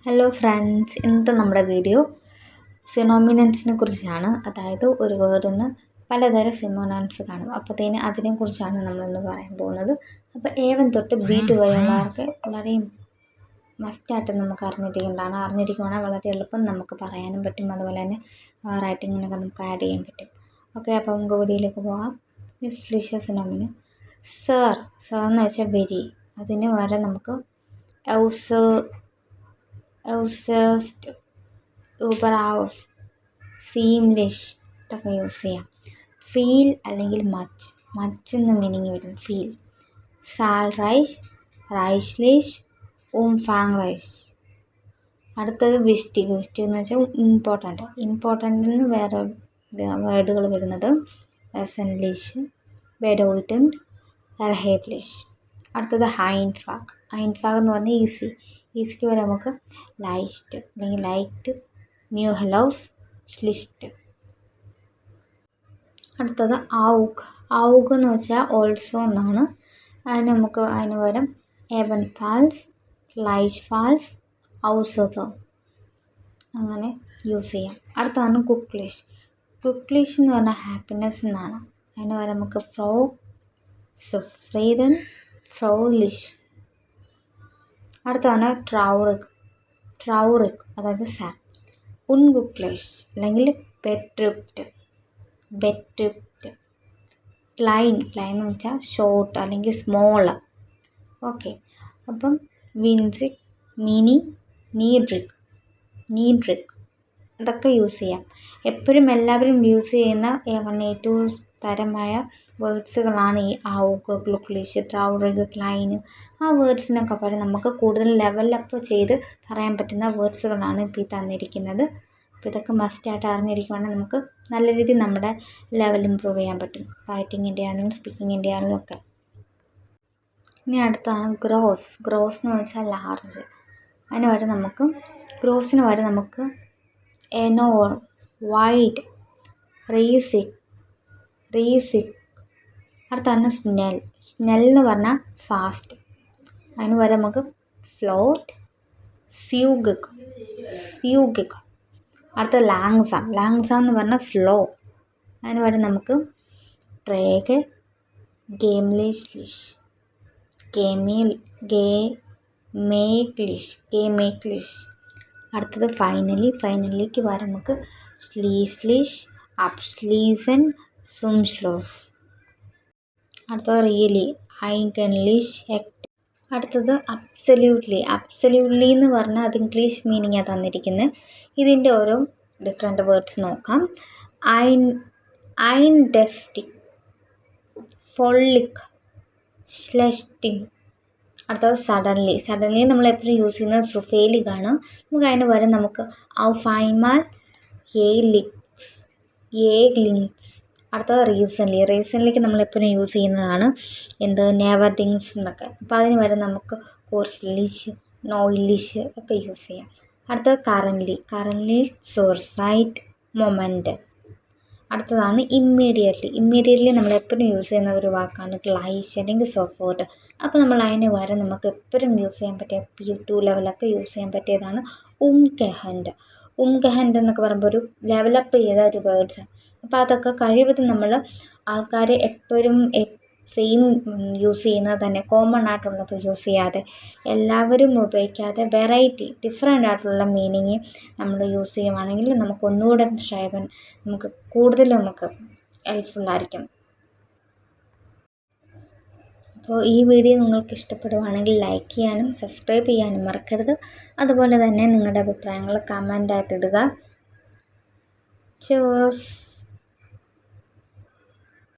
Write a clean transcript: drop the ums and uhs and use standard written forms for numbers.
Hello friends, ഇന്നത്തെ നമ്മുടെ video സിനോമിനൻസിനെ കുറിച്ചാണ്. അതായത് ഒരു വേർഡിന് പലതരം സിനോണിംസ് കാണും. അപ്പോഴത്തേന് അതിനെക്കുറിച്ചാണ് നമ്മളിന്ന് പറയാൻ പോകുന്നത്. അപ്പോൾ A1 തൊട്ട് B2 വരെയുള്ളവർക്ക് വളരെ മസ്റ്റായിട്ട് നമുക്ക് അറിഞ്ഞിരിക്കുകയാണെങ്കിൽ വളരെ എളുപ്പം നമുക്ക് പറയാനും പറ്റും. അതുപോലെ തന്നെ റൈറ്റിങ്ങിനൊക്കെ നമുക്ക് ആഡ് ചെയ്യാൻ പറ്റും. ഓക്കെ, അപ്പോൾ നമുക്ക് വീഡിയോയിലേക്ക് പോകാം. സിനോമിന് സർ എന്ന് വെച്ചാൽ വെരി, അതിന് വരെ നമുക്ക് ഔസസ്റ്റ്, ഊബർഹൗസ്, സീംലിഷ് ഇതൊക്കെ യൂസ് ചെയ്യാം. ഫീൽ അല്ലെങ്കിൽ മച്ച് എന്ന മീനിങ് വരും ഫീൽ. സാൽറൈഷ്, റൈഷ്ലിഷ്, ഫാങ്റൈഷ്. അടുത്തത് വിഷ്ടി എന്ന് വെച്ചാൽ ഇമ്പോർട്ടൻ്റ് വേറെ വേർഡുകൾ വരുന്നത് വെസൻലിഷ്, ബെഡോയിറ്റൻ, എർഹേബ്ലിഷ്. അടുത്തത് ഹൈൻഫാഗ് എന്ന് പറഞ്ഞാൽ ഈസിക്ക് വരെ നമുക്ക് ലൈസ്റ്റ് അല്ലെങ്കിൽ ലൈറ്റ്, മ്യൂഹലൗസ്, ഷ്ലിസ്റ്റ്. അടുത്തത് ഔഗ് എന്ന് വെച്ചാൽ ഓൾസോ എന്നാണ്. അതിന് പകരം എവൻ ഫാൾസ്, ലൈഷ് ഫാൾസ്, ഔസോ അങ്ങനെ യൂസ് ചെയ്യാം. അടുത്തതാണ് കുക്ക്ലിഷ് എന്ന് പറഞ്ഞാൽ ഹാപ്പിനെസ് എന്നാണ്. അതിന് പകരം നമുക്ക് ഫ്രോ, സുഫ്രീദൻ, ഫ്രോലിഷ്. അടുത്താണ് ട്രൗറിക് അതായത് സാഡ്. ഉൺകുക്ക്ലിഷ് അല്ലെങ്കിൽ ബെട്രിപ്റ്റ്. ക്ലൈൻ എന്ന് വെച്ചാൽ ഷോർട്ട് അല്ലെങ്കിൽ സ്മോൾ. ഓക്കെ, അപ്പം വിൻസിക്, മിനി, നീഡ്രിക് ഇതൊക്കെ യൂസ് ചെയ്യാം. എപ്പോഴും എല്ലാവരും യൂസ് ചെയ്യുന്ന ഏറ്റവും തരമായ വേർഡ്സുകളാണ് ഈ ഔഗ്, കുക്ക്ലിഷ്, ട്രൗറിക്, ക്ലൈൻ. ആ വേർഡ്സിനൊക്കെ പകരം നമുക്ക് കൂടുതൽ ലെവലപ്പ് ചെയ്ത് പറയാൻ പറ്റുന്ന വേർഡ്സുകളാണ് ഇപ്പോൾ ഈ തന്നിരിക്കുന്നത്. അപ്പോൾ ഇതൊക്കെ മസ്റ്റായിട്ട് അറിഞ്ഞിരിക്കുകയാണെങ്കിൽ നമുക്ക് നല്ല രീതിയിൽ നമ്മുടെ ലെവൽ ഇമ്പ്രൂവ് ചെയ്യാൻ പറ്റും, റൈറ്റിങ്ങിൻ്റെ ആണെങ്കിലും സ്പീക്കിങ്ങിൻ്റെ ആണെങ്കിലും ഒക്കെ. ഇനി അടുത്താണ് ഗ്രോസ് എന്ന് വെച്ചാൽ ലാർജ്. ഗ്രോസിന് പകരം നമുക്ക് എനോർ, വൈഡ്, റീസിക്. അടുത്താണ് സ്നെൽ എന്ന് പറഞ്ഞാൽ ഫാസ്റ്റ്. അതിന് പകരം നമുക്ക് ഫ്ലോട്ട്, സ്യൂഗിക്. അടുത്ത ലാങ്സാം എന്ന് പറഞ്ഞാൽ സ്ലോ. അതിന് പകരം നമുക്ക് ട്രേഗ്, ഗേമേക്ലിഷ്. അടുത്തത് ഫൈനലിക്ക് പകരം നമുക്ക് സ്ലീസ്ലിഷ്, അപ്സ്ലീസൻ, സുംഷ്ലോസ്. അടുത്തത് റിയലി, ഐഗൻലിഷ്. അടുത്തത് അബ്സല്യൂട്ട്ലി എന്ന് പറഞ്ഞാൽ അത് ഇംഗ്ലീഷ് മീനിങ്ങാണ് തന്നിരിക്കുന്നത്. ഇതിൻ്റെ ഓരോ ഡിഫറെൻറ്റ് വേർഡ്സ് നോക്കാം. ഐൻഡെഫ്റ്റിക്, ഫൊള്ളിക്, ശ്ലെഷ്റ്റിംഗ്. അടുത്തത് സഡൻലി നമ്മൾ എപ്പോഴും യൂസ് ചെയ്യുന്നത് സുഫേലിക്കാണ്. നമുക്ക് അതിന് പകരം നമുക്ക് ഔഫൈൻമാൽ, ഏഗ്ലിങ്സ്. അടുത്തത് റീസെൻ്റ്ലിക്ക് നമ്മൾ എപ്പോഴും യൂസ് ചെയ്യുന്നതാണ് നെവർഡിങ്സ് എന്നൊക്കെ. അപ്പോൾ അതിന് പകരം നമുക്ക് കോഴ്സ്ലിഷ്, നോയിലിഷ് ഒക്കെ യൂസ് ചെയ്യാം. അടുത്തത് കറൻലി, സോർസൈറ്റ്, മൊമെൻ്റ്. അടുത്തതാണ് ഇമ്മീഡിയറ്റ്ലി നമ്മൾ എപ്പോഴും യൂസ് ചെയ്യുന്ന ഒരു വാക്കാണ് ഗ്ലൈഷ് അല്ലെങ്കിൽ സോഫോർട്ട്. അപ്പോൾ നമ്മൾ അതിന് പകരം നമുക്ക് എപ്പോഴും യൂസ് ചെയ്യാൻ പറ്റിയ P2 ലെവലൊക്കെ യൂസ് ചെയ്യാൻ പറ്റിയതാണ് ഉംഗഹൻഡ് എന്നൊക്കെ പറയുമ്പോൾ ഒരു ലെവലപ്പ് ചെയ്ത ഒരു വേർഡ്സാണ്. അപ്പോൾ അതൊക്കെ കഴിവതും നമ്മൾ ആൾക്കാർ എപ്പോഴും സെയിം യൂസ് ചെയ്യുന്നത് തന്നെ, കോമൺ ആയിട്ടുള്ളത് യൂസ് ചെയ്യാതെ, എല്ലാവരും ഉപയോഗിക്കാതെ വെറൈറ്റി ഡിഫറെൻ്റ് ആയിട്ടുള്ള മീനിങ് നമ്മൾ യൂസ് ചെയ്യുവാണെങ്കിൽ നമുക്ക് ഒന്നുകൂടെ നമുക്ക് കൂടുതൽ ഹെൽപ്ഫുള്ളായിരിക്കും. അപ്പോൾ ഈ വീഡിയോ നിങ്ങൾക്ക് ഇഷ്ടപ്പെടുവാണെങ്കിൽ ലൈക്ക് ചെയ്യാനും സബ്സ്ക്രൈബ് ചെയ്യാനും മറക്കരുത്. അതുപോലെ തന്നെ നിങ്ങളുടെ അഭിപ്രായങ്ങൾ കമൻ്റായിട്ട് ഇടുക. Cheers.